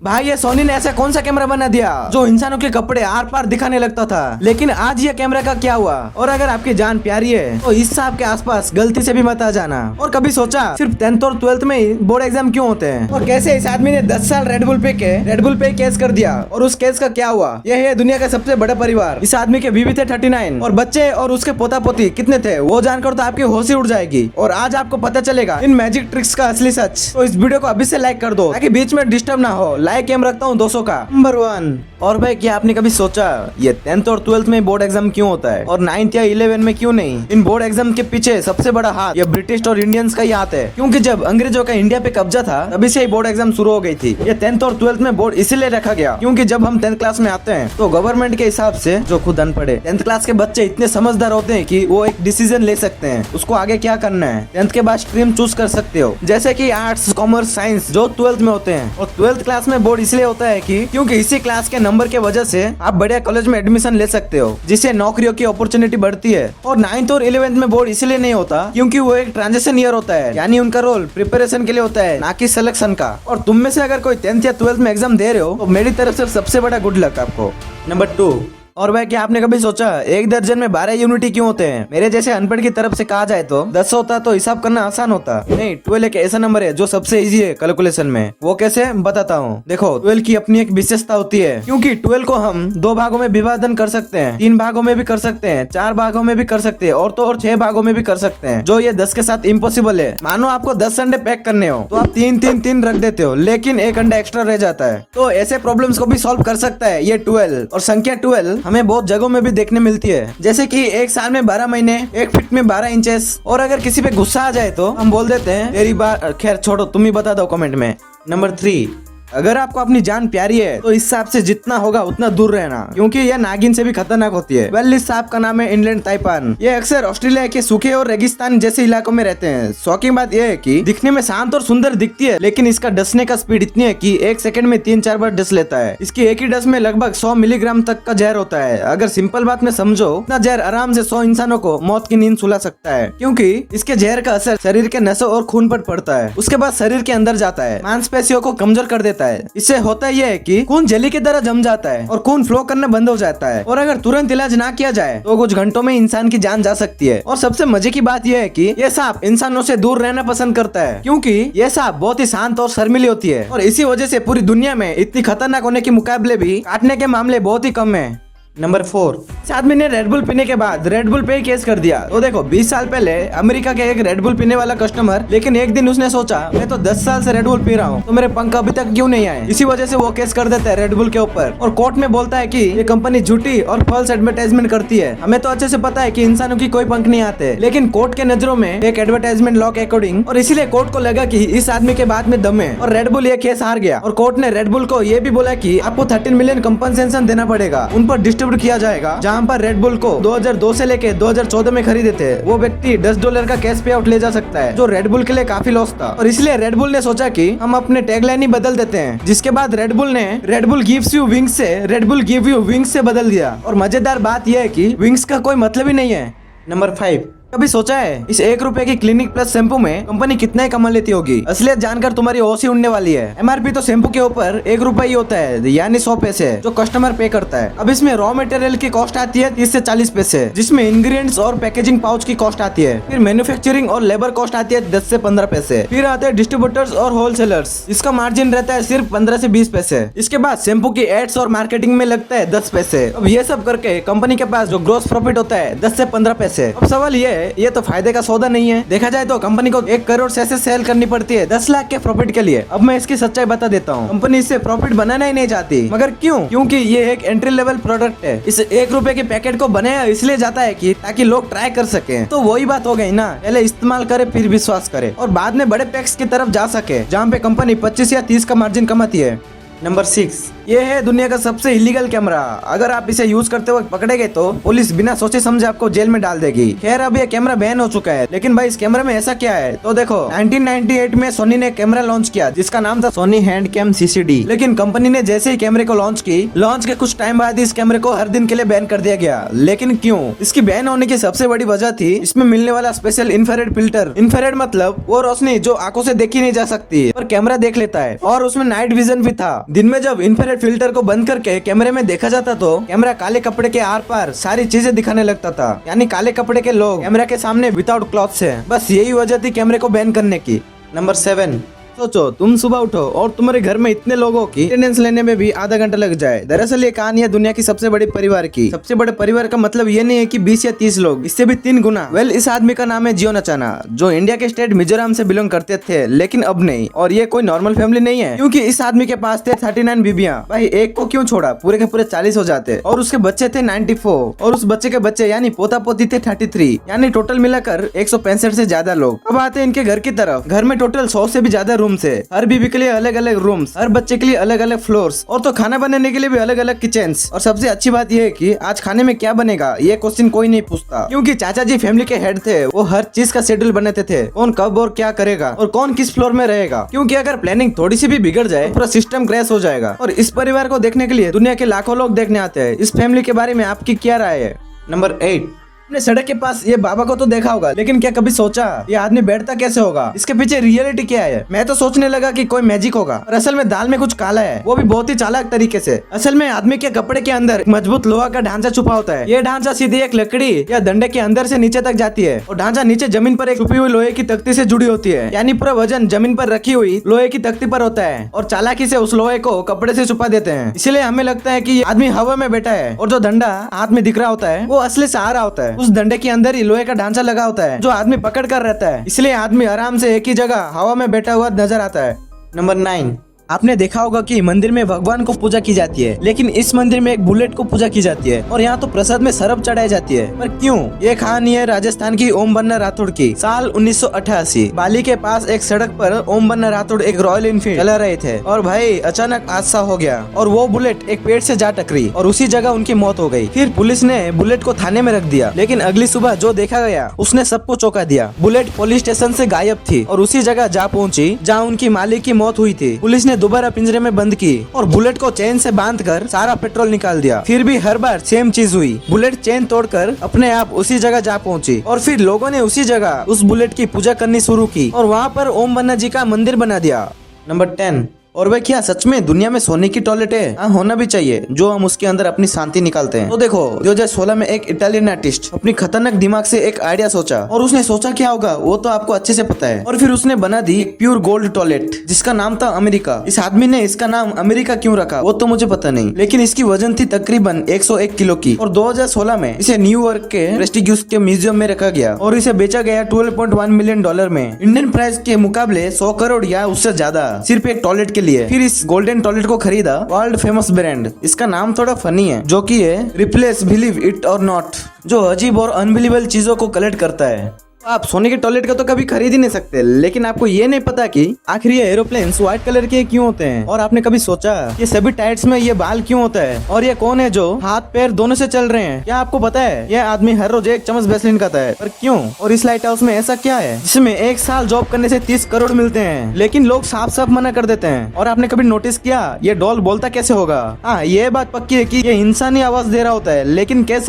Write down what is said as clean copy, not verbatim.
भाई ये सोनी ने ऐसा कौन सा कैमरा बना दिया जो इंसानों के कपड़े आर पार दिखाने लगता था। लेकिन आज ये कैमरा का क्या हुआ। और अगर आपकी जान प्यारी है तो इस सांप के आसपास गलती से भी मत आ जाना। और कभी सोचा सिर्फ 10th और 12th में ही बोर्ड एग्जाम क्यों होते हैं, और कैसे इस आदमी ने 10 साल रेडबुल पे केस कर दिया, और उस केस का क्या हुआ। यह है दुनिया का सबसे बड़ा परिवार। इस आदमी के बीवी थे 39 और बच्चे और उसके पोता पोती कितने थे वो जानकर तो आपकी होश ही उड़ जाएगी। और आज आपको पता चलेगा इन मैजिक ट्रिक्स का असली सच। तो इस वीडियो को अभी से लाइक कर दो ताकि बीच में डिस्टर्ब ना हो। लाइक एम रखता हूँ 200 का। नंबर 1। और भाई क्या आपने कभी सोचा ये 10th और 12th में बोर्ड एग्जाम क्यों होता है और 9th या 11 में क्यों नहीं। इन बोर्ड एग्जाम के पीछे सबसे बड़ा हाथ ये ब्रिटिश और इंडियंस का ही हाथ है, क्योंकि जब अंग्रेजों का इंडिया पे कब्जा था तभी से ही बोर्ड एग्जाम शुरू हो गई थी। ये 10th और 12th में बोर्ड इसीलिए रखा गया क्योंकि जब हम 10th क्लास में आते हैं तो गवर्नमेंट के हिसाब से जो खुद अनपढ़े 10th क्लास के बच्चे इतने समझदार होते हैं कि वो एक डिसीजन ले सकते हैं उसको आगे क्या करना है। 10th के बाद स्ट्रीम चूज कर सकते हो, जैसे कि आर्ट्स, कॉमर्स, साइंस जो 12th में होते हैं। और 12th क्लास में बोर्ड इसलिए होता है कि क्योंकि इसी क्लास के नंबर के वजह से आप बढ़िया कॉलेज में एडमिशन ले सकते हो, जिससे नौकरियों की अपॉर्चुनिटी बढ़ती है। और 9th और 11th में बोर्ड इसलिए नहीं होता क्योंकि वो एक ट्रांजिशन ईयर होता है, यानी उनका रोल प्रिपरेशन के लिए होता है ना कि सिलेक्शन का। और तुम में से अगर कोई 10th या 12th में एग्जाम दे रहे हो तो मेरी तरफ से सबसे बड़ा गुड लक आपको। नंबर 2। और भाई क्या आपने कभी सोचा एक दर्जन में 12 यूनिटी क्यों होते हैं। मेरे जैसे अनपढ़ की तरफ से कहा जाए तो 10 होता तो हिसाब करना आसान होता। नहीं, 12 एक ऐसा नंबर है जो सबसे इजी है कैलकुलेशन में। वो कैसे बताता हूँ। देखो 12 की अपनी एक विशेषता होती है, क्योंकि 12 को हम 2 भागों में विभाजन कर सकते हैं, 3 भागों में भी कर सकते हैं, 4 भागों में भी कर सकते हैं, और तो और 6 भागों में भी कर सकते हैं, जो ये 10 के साथ इम्पॉसिबल है। मानो आपको 10 अंडे पैक करने हो तो आप 3-3-3 रख देते हो, लेकिन एक अंडा एक्स्ट्रा रह जाता है। तो ऐसे प्रॉब्लम्स को भी सॉल्व कर सकता है ये 12। और संख्या 12 हमें बहुत जगहों में भी देखने मिलती है, जैसे कि एक साल में 12 महीने, 1 फीट में 12 इंचेस। और अगर किसी पे गुस्सा आ जाए तो हम बोल देते हैं तेरी बार। खैर छोड़ो, तुम ही बता दो कमेंट में। नंबर 3। अगर आपको अपनी जान प्यारी है तो इस सांप से जितना होगा उतना दूर रहना, क्योंकि यह नागिन से भी खतरनाक होती है। वेल, इस सांप का नाम है इंग्लैंड ताइपान। ये अक्सर ऑस्ट्रेलिया के सूखे और रेगिस्तान जैसे इलाकों में रहते हैं। शॉकिंग बात यह है कि दिखने में शांत और सुंदर दिखती है, लेकिन इसका डसने का स्पीड इतनी है कि 1 सेकंड में 3-4 बार डस लेता है। इसकी एक ही डस में लगभग 100 मिलीग्राम तक का जहर होता है। अगर सिंपल बात में समझो, इतना जहर आराम से 100 इंसानों को मौत की नींद सुला सकता है, क्योंकि इसके जहर का असर शरीर के नसों और खून पर पड़ता है। उसके बाद शरीर के अंदर जाता है, मांसपेशियों को कमजोर कर देता है। इससे होता यह है कि खून जेली की तरह जम जाता है और खून फ्लो करना बंद हो जाता है। और अगर तुरंत इलाज ना किया जाए तो कुछ घंटों में इंसान की जान जा सकती है। और सबसे मजे की बात यह है कि यह सांप इंसानों से दूर रहना पसंद करता है, क्योंकि यह सांप बहुत ही शांत और शर्मीली होती है। और इसी वजह से पूरी दुनिया में इतनी खतरनाक होने के मुकाबले भी काटने के मामले बहुत ही कम है। नंबर 4। इस आदमी ने रेडबुल पीने के बाद रेडबुल पे ही केस कर दिया। तो देखो 20 साल पहले अमेरिका के एक रेडबुल पीने वाला कस्टमर, लेकिन एक दिन उसने सोचा मैं तो 10 साल से रेडबुल पी रहा हूँ तो मेरे पंख अभी तक क्यों नहीं आए। इसी वजह से वो केस कर देता है रेडबुल के ऊपर, और कोर्ट में बोलता है कि ये कंपनी झूठी और फॉल्स एडवर्टाइजमेंट करती है। हमें तो अच्छे से पता है कि इंसानों की कोई पंख नहीं आते, लेकिन कोर्ट के नजरों में एक एडवर्टाइजमेंट लॉ के अकॉर्डिंग, और इसीलिए कोर्ट को लगा कि इस आदमी के बाद में दम है, और रेडबुल ये केस हार गया। और कोर्ट ने रेडबुल को ये भी बोला कि आपको 13 मिलियन कंपनसेशन देना पड़ेगा। उन पर डिस्ट्रीब्यूट किया जाएगा। जहाँ पर रेडबुल को 2002 से लेके 2014 में खरीदे थे वो व्यक्ति $10 का कैश पे आउट ले जा सकता है, जो रेडबुल के लिए काफी लॉस था। और इसलिए रेडबुल ने सोचा कि हम अपने टैगलाइन ही बदल देते हैं, जिसके बाद रेडबुल ने रेडबुल गिव्स यू विंग्स से रेडबुल गिव यू विंग्स से बदल दिया। और मजेदार बात यह है कि विंग्स का कोई मतलब ही नहीं है। नंबर 5। कभी सोचा है इस 1 रुपए की क्लिनिक प्लस शैम्पू में कंपनी कितना ही कमा लेती होगी। असलियत जानकर तुम्हारी होश ही उड़ने वाली है। एमआरपी तो शैम्पू के ऊपर 1 रुपए ही होता है, यानी 100 पैसे जो कस्टमर पे करता है। अब इसमें रॉ मटेरियल की कॉस्ट आती है 30 से 40 पैसे, जिसमें इंग्रेडिएंट्स और पैकेजिंग पाउच की कॉस्ट आती है। फिर मैन्युफैक्चरिंग और लेबर कॉस्ट आती है 10 से 15 पैसे। फिर आते हैं डिस्ट्रीब्यूटर्स और होलसेलर्स, इसका मार्जिन रहता है सिर्फ 15 से 20 पैसे। इसके बाद शैम्पू की एड्स और मार्केटिंग में लगता है 10 पैसे। अब ये सब करके कंपनी के पास जो ग्रोस प्रॉफिट होता है 10 से 15 पैसे। अब सवाल ये तो फायदे सौदा नहीं है। देखा जाए तो कंपनी को 1 करोड़ से सेल करनी पड़ती है 10 लाख के प्रॉफिट के लिए। अब मैं इसकी सच्चाई बता देता हूँ, कंपनी इससे प्रॉफिट बनाना ही नहीं चाहती। मगर क्यों? क्योंकि ये एक एंट्री लेवल प्रोडक्ट है। इस 1 रुपए के पैकेट को बनाया इसलिए जाता है कि ताकि लोग ट्राई कर सके। तो वही बात हो गई ना, पहले इस्तेमाल करे फिर विश्वास करे, और बाद में बड़े पैक्स की तरफ जा सके जहाँ पे कंपनी 25 या 30 का मार्जिन कमाती है। नंबर 6। ये है दुनिया का सबसे इलीगल कैमरा। अगर आप इसे यूज करते वक्त पकड़े गए तो पुलिस बिना सोचे समझे आपको जेल में डाल देगी। खैर अब ये कैमरा बैन हो चुका है, लेकिन भाई इस कैमरे में ऐसा क्या है। तो देखो 1998 में सोनी ने कैमरा लॉन्च किया जिसका नाम था सोनी हैंड कैम CCD। लेकिन कंपनी ने जैसे ही कैमरे को लॉन्च के कुछ टाइम बाद इस कैमरे को हर दिन के लिए बैन कर दिया गया। लेकिन क्यों? इसकी बैन होने की सबसे बड़ी वजह थी इसमें मिलने वाला स्पेशल इंफ्रारेड फिल्टर। इंफ्रारेड मतलब वो रोशनी जो आंखों से देखी नहीं जा सकती पर कैमरा देख लेता है, और उसमें नाइट विजन भी था। दिन में जब इंफ्रारेड फिल्टर को बंद करके कैमरे में देखा जाता तो कैमरा काले कपड़े के आर पार सारी चीजें दिखाने लगता था, यानी काले कपड़े के लोग कैमरा के सामने विदाउट क्लॉथ्स है। बस यही वजह थी कैमरे को बैन करने की। नंबर 7, सोचो तुम सुबह उठो और तुम्हारे घर में इतने लोगों की अटेंडेंस लेने में भी आधा घंटा लग जाए। दरअसल ये कहानी है दुनिया की सबसे बड़े परिवार की। सबसे बड़े परिवार का मतलब ये नहीं है कि 20 या 30 लोग, इससे भी 3 गुना। वेल, इस आदमी का नाम है जियो नचाना, जो इंडिया के स्टेट मिजोरम से बिलोंग करते थे, लेकिन अब नहीं। और ये कोई नॉर्मल फैमिली नहीं है, क्योंकि इस आदमी के पास थे 39 बीबियां। भाई एक को क्यों छोड़ा, पूरे के पूरे 40 हो जाते। और उसके बच्चे थे 94, और उस बच्चे के बच्चे यानी पोता पोती थे 33, यानी टोटल मिलाकर 165 से ज्यादा लोग। अब आते हैं इनके घर की तरफ। घर में टोटल 100 से भी ज्यादा रूम्स है, हर बीबी के लिए अलग अलग रूम्स, हर बच्चे के लिए अलग अलग फ्लोर्स, और तो खाना बनाने के लिए भी अलग अलग किचन्स। और सबसे अच्छी बात यह है कि आज खाने में क्या बनेगा ये क्वेश्चन कोई नहीं पूछता, क्योंकि चाचा जी फैमिली के हेड थे। वो हर चीज का शेड्यूल बनाते थे, कौन कब और क्या करेगा और कौन किस फ्लोर में रहेगा, क्योंकि अगर प्लानिंग थोड़ी सी भी बिगड़ जाए तो पूरा सिस्टम क्रैश हो जाएगा। और इस परिवार को देखने के लिए दुनिया के लाखों लोग देखने आते हैं। इस फैमिली के बारे में आपकी क्या राय है? नंबर 8, अपने सड़क के पास ये बाबा को तो देखा होगा, लेकिन क्या कभी सोचा ये आदमी बैठता कैसे होगा? इसके पीछे रियलिटी क्या है? मैं तो सोचने लगा कि कोई मैजिक होगा, और असल में दाल में कुछ काला है, वो भी बहुत ही चालाक तरीके से। असल में आदमी के कपड़े के अंदर मजबूत लोहा का ढांचा छुपा होता है। ये ढांचा सीधे एक लकड़ी या डंडे के अंदर से नीचे तक जाती है, और ढांचा नीचे जमीन पर एक छुपी हुई लोहे की तख्ती से जुड़ी होती है, यानी पूरा वजन जमीन पर रखी हुई लोहे की तख्ती पर होता है, और चालाकी से उस लोहे को कपड़े से छुपा देते हैं। इसलिए हमें लगता है कि ये आदमी हवा में बैठा है, और जो डंडा हाथ में दिख रहा होता है वो असली सहारा होता है। उस डंडे के अंदर लोहे का ढांचा लगा होता है जो आदमी पकड़ कर रहता है, इसलिए आदमी आराम से एक ही जगह हवा में बैठा हुआ नजर आता है। नंबर 9, आपने देखा होगा कि मंदिर में भगवान को पूजा की जाती है, लेकिन इस मंदिर में एक बुलेट को पूजा की जाती है, और यहाँ तो प्रसाद में सरब चढ़ाई जाती है। पर क्यों? ये कहानी है राजस्थान की ओम बन्ना राठौड़ की। साल 1988 बाली के पास एक सड़क पर ओम बन्ना राठौड़ एक रॉयल एनफील्ड चला रहे थे, और भाई अचानक हादसा हो गया, और वो बुलेट एक पेड़ से जा टकरी, और उसी जगह उनकी मौत हो गई। फिर पुलिस ने बुलेट को थाने में रख दिया, लेकिन अगली सुबह जो देखा गया उसने सबको चौंका दिया। बुलेट पुलिस स्टेशन से गायब थी, और उसी जगह जा पहुंची जहाँ उनकी मालिक की मौत हुई थी। पुलिस ने दोबारा पिंजरे में बंद की, और बुलेट को चेन से बांधकर सारा पेट्रोल निकाल दिया। फिर भी हर बार सेम चीज हुई, बुलेट चेन तोड़कर अपने आप उसी जगह जा पहुंची, और फिर लोगों ने उसी जगह उस बुलेट की पूजा करनी शुरू की, और वहाँ पर ओम बन्ना जी का मंदिर बना दिया। नंबर 10, और वह क्या सच में दुनिया में सोने की टॉयलेट है? हाँ, होना भी चाहिए, जो हम उसके अंदर अपनी शांति निकालते हैं। तो देखो 2016 में एक इटालियन आर्टिस्ट अपनी खतरनाक दिमाग से एक आइडिया सोचा, और उसने सोचा क्या होगा वो तो आपको अच्छे से पता है। और फिर उसने बना दी प्योर गोल्ड टॉयलेट, जिसका नाम था अमेरिका। इस आदमी ने इसका नाम अमेरिका क्यों रखा वो तो मुझे पता नहीं, लेकिन इसकी वजन थी तकरीबन 101 किलो की, और 2016 में इसे न्यूयॉर्क के प्रेस्टिजियस के म्यूजियम में रखा गया, और इसे बेचा गया $12.1 मिलियन में। इंडियन प्राइस के मुकाबले 100 करोड़ या उससे ज्यादा सिर्फ एक टॉयलेट के लिए। फिर इस गोल्डन टॉयलेट को खरीदा वर्ल्ड फेमस ब्रांड, इसका नाम थोड़ा फनी है, जो कि है रिप्लेस बिलीव इट और नॉट, जो अजीब और अनबिलीवेबल चीजों को कलेक्ट करता है। आप सोने के टॉयलेट का तो कभी खरीद ही नहीं सकते, लेकिन आपको ये नहीं पता कि आखिर ये एरोप्लेन्स व्हाइट कलर के क्यों होते हैं। और आपने कभी सोचा ये सभी टायर्स में ये बाल क्यों होता है? और ये कौन है जो हाथ पैर दोनों से चल रहे हैं? क्या आपको पता है ये आदमी हर रोज 1 चम्मच वैसलीन खाता है? पर क्यों? और इस लाइट हाउस में ऐसा क्या है जिसमें 1 साल जॉब करने से 30 करोड़ मिलते हैं, लेकिन लोग साफ साफ मना कर देते हैं? और आपने कभी नोटिस किया ये डॉल बोलता कैसे होगा? हाँ, ये बात पक्की है कि ये इंसानी आवाज दे रहा होता है, लेकिन कैसे?